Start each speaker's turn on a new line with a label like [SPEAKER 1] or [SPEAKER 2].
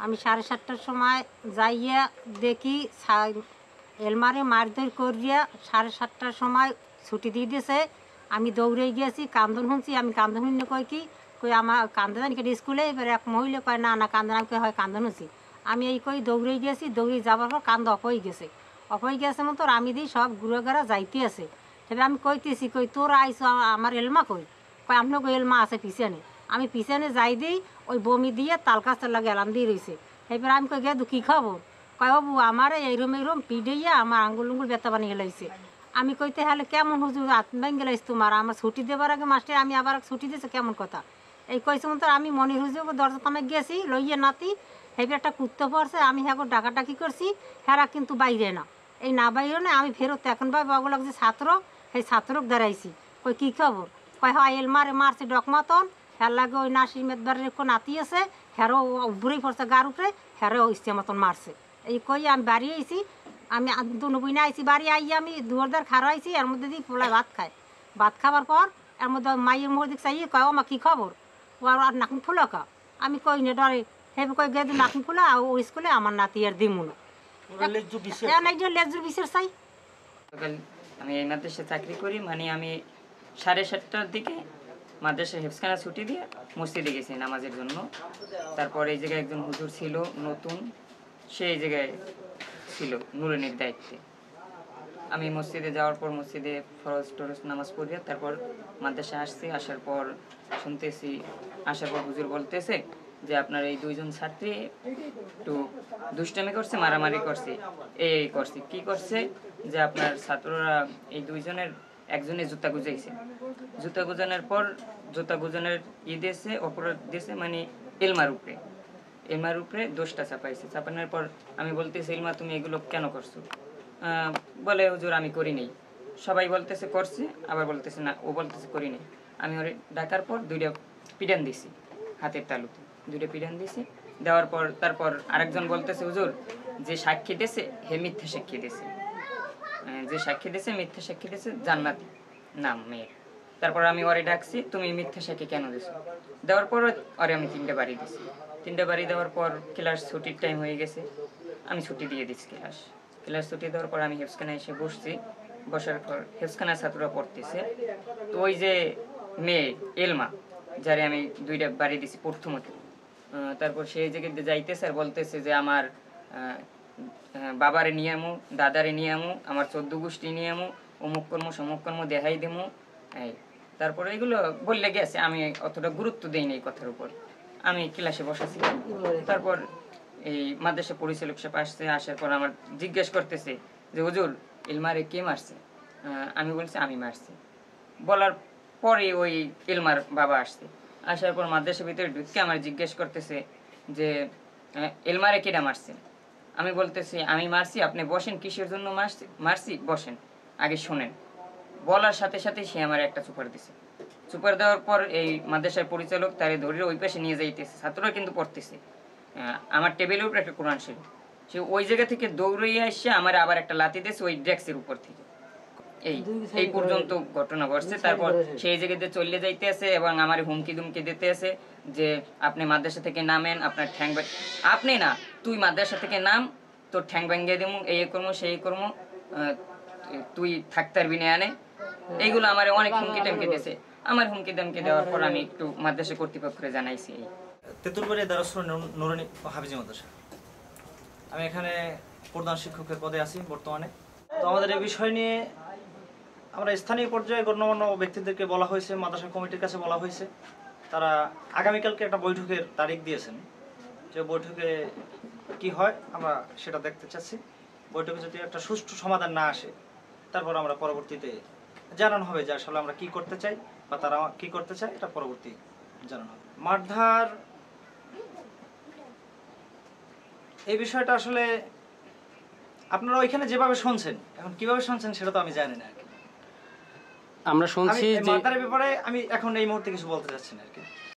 [SPEAKER 1] আমি 7:30টার সময় যাইয়া দেখি এলমারে মারধর করিয়া 7:30টার সময় ছুটি দিয়ে দিয়েছে। আমি দৌড়ে গিয়েছি, কান্দন শুনছি। আমি কান্দন শুনে কই আমার কান্দন জানি কেটে স্কুলে। এবার এক মহিলা কয় না না কান্দন, আমি হয় কান্দন শুনছি। আমি এই দৌড়ে গিয়েছি, দৌড়ে যাবার পর কান্দ অফ হয়ে গেছে। অফ হয়ে গেছে মতো আমি দিই সব গুঁড়োগাড়া যাইতে আছে। এবার আমি কইতেছি তোর আইসো আমার এলমা কই? কয় আপনার এলমা আছে পিছনে। আমি পিছনে যাই দিই, ওই বমি দিয়ে তাল কাছটা লাগে এলাম দিয়ে রয়েছে। এবার আমি কই গেদু কী খাবো? কয় বাবু আমার এইরম পিডেইয়া আমার আঙ্গুল উঙ্গুল ব্যথা বানিয়ে গেলাইছে। আমি কইতে হলে কেমন হুজুর হাত ভেঙে গেলাইছে তোমার? আমার ছুটি দেবার আগে মাস্টার আমি আবার ছুটি দিয়েছে কেমন কথা? এই কইছে মতো আমি মনির হুজুর দরজা তামে গেছি লইয়ে নাতি। হেবে একটা কুত্তে পড়ছে, আমি হ্যাঁ ডাকাডাকি করছি, হেরা কিন্তু বাইরে না। এই না বাইরে না, আমি ফেরত এখন ভাই বাবুলাক যে ছাত্র, সেই ছাত্রক দাঁড়াইছি। কই কী খবর? কয় হয় এলমারে মারছে ডকমাতন, হ্যার লাগে ওই নাসির মেদবারের একটু নাতি আছে, হ্যারও বুড়েই পড়ছে গার উপরে, হ্যারও ইচ্ছে মতন মারছে। এই কই আমি বাড়ি আইছি, আমি দুনো বইনা আইছি বাড়ি আইয়া আমি দুয়ারদার খারা আইছি। এর মধ্যে দিয়ে পোলায় ভাত খায়। ভাত খাবার পর এর মধ্যে মাইয়ের মুখ দিক চাইয়ে কয় আমার কী খবর? ও আর নাকুন ফুলো কা? আমি কই না ডরে। হেবে কই গেদু নাকুন ফুলো ও স্কুলে আমার নাতি আর দিমু না। লেজুর বিশের চাই।
[SPEAKER 2] আমি এই মাদ্রাসায় চাকরি করি, মানে আমি 7:30টার দিকে মাদ্রাসার হেফসখানা ছুটি দিয়ে মসজিদে গেছি নামাজের জন্য। তারপর এই জায়গায় একজন হুজুর ছিল নতুন, সেই জায়গায় ছিল নুরানির দায়িত্বে। আমি মসজিদে যাওয়ার পর মসজিদে ফরজ টরজ নামাজ পড়িয়া তারপর মাদ্রাসায় আসছি। আসার পর শুনতেছি, আসার পর হুজুর বলতেছে যে আপনার এই দুইজন ছাত্রী একটু দুষ্টামি করছে, মারামারি করছে, এই করছে। কি করছে যে আপনার ছাত্ররা এই দুইজনের একজনে জুতা গুজাইছে। জুতা গুজানোর পর জুতা গুজানোর দিয়েছে, অপরাধ দিয়েছে, মানে এলমার উপরে দোষটা চাপাইছে। চাপানোর পর আমি বলতেছি এলমা তুমি এগুলো কেন করছো? বলে হুজুর আমি করি নাই। সবাই বলতেছে করছে, আবার বলতেছে না, ও বলতেছে করি নাই। আমি ওরে ডাকার পর 2টা পিটান দিছি, হাতের তালুতে 2টা পিটান দিছি। দেওয়ার পর তারপর আরেকজন বলতেছে হুজুর যে সাক্ষী দিয়েছে হে মিথ্যা সাক্ষী দিয়েছে, যে সাক্ষী দিয়েছে মিথ্যা সাক্ষী দিয়েছে, জান্নাতি নাম মেয়ের। তারপর আমি ওরে ডাকছি তুমি মিথ্যা সাক্ষী কেন দিছো? দেওয়ার পর ওরে আমি 3টা বাড়ি দিছি। 3টা বাড়ি দেওয়ার পর ক্লাস ছুটির টাইম হয়ে গেছে, আমি ছুটি দিয়ে দিচ্ছি। ক্লাস ছুটি দেওয়ার পর আমি হেফসখানায় এসে বসছি। বসার পর হেফসখানার ছাত্ররা পড়তেছে। তো ওই যে মেয়ে এলমা, যারে আমি 2টা বাড়ি দিছি প্রথমত, তারপর সেই জায়গায় যাইতেছে আর বলতেছে যে আমার বাবারে নিয়ে আমু, দাদারে নিয়ে আমু, আমার 14 গোষ্ঠী নিয়ে আমু, অমুক কর্ম সমুক কর্ম দেখাই দেবো। তারপরে এগুলো বললে গেছে, আমি অতটা গুরুত্ব দিইনি এই কথার উপর। আমি ক্লাসে বসাছি। তারপর এই মাদ্রাসা পরিচালক সাহেব আসছে। আসার পর আমার জিজ্ঞেস করতেছে যে হুজুর ইলমারে কে মারছে? আমি বলছি আমি মারছি। বলার পরে ওই ইলমার বাবা আসছে। আসার পর মাদ্রাসার ভিতরে ঢুকে আমার জিজ্ঞেস করতেছে যে ইলমারে কেডা মারছে? আমি বলতেছি আমি মারছি। আপনি বসেন, কিসের জন্য মারছি বসেন, আগে শোনেন। বলার সাথে সাথে সে আমার একটা সুপার দিছে। সুপার দেওয়ার পর এই মাদ্রাসার পরিচালক তারে ধরে ওই পাশে নিয়ে যাইতেছে। ছাত্ররা কিন্তু পড়তেছে। আমার টেবিলের উপর একটা কোরআন ছিল। সে ওই জায়গা থেকে দৌড়িয়ে এসে আমার আবার একটা লাথি দিয়েছে ওই ডেস্কের উপর থেকে। এই পর্যন্ত ঘটনা ঘটছে। তারপর সেই জায়গাতে চলে যাইতে আছে এবং আমার হুমকি দুমকি দিতে আছে যে আপনি মাদ্রাসা থেকে নামেন, আপনার ঠ্যাং আপনি না তুই মাদ্রাসা থেকে নাম, তোর ঠ্যাং ভাঙ্গিয়ে দেবো, এই কর্ম সেই কর্ম, তুই থাকতে পারবি না আনে। এইগুলো আমার অনেক হুমকি টামকি দিয়েছে। আমার হুমকি দামকি দেওয়ার পর আমি একটু মাদ্রাসা কর্তৃপক্ষকে জানাইছি।
[SPEAKER 3] তেঁতুলবাড়ি দারুস নুরানী হাফিজি মাদ্রাসা, আমি এখানে প্রধান শিক্ষকের পদে আছি বর্তমানে। তো আমাদের এই বিষয় নিয়ে আমরা স্থানীয় পর্যায়ে গণ্যমান্য ব্যক্তিদেরকে বলা হয়েছে, মাদ্রাসা কমিটির কাছে বলা হয়েছে। তারা আগামীকালকে একটা বৈঠকের তারিখ দিয়েছেন, যে বৈঠকে কি হয় আমরা সেটা দেখতে চাচ্ছি। বৈঠকে যদি একটা সুষ্ঠু সমাধান না আসে, তারপর আমরা পরবর্তীতে জানানো হবে যে আসলে আমরা কি করতে চাই বা তারা কি করতে চায়, এটা পরবর্তী জানানো হবে। মারধার এই বিষয়টা আসলে আপনারা ওইখানে যেভাবে শুনছেন, এখন কিভাবে শুনছেন সেটা তো আমি জানি না আর কি।
[SPEAKER 4] আমরা শুনছি যে
[SPEAKER 3] মারধারের ব্যাপারে আমি এখন এই মুহূর্তে কিছু বলতে চাচ্ছি না আর কি।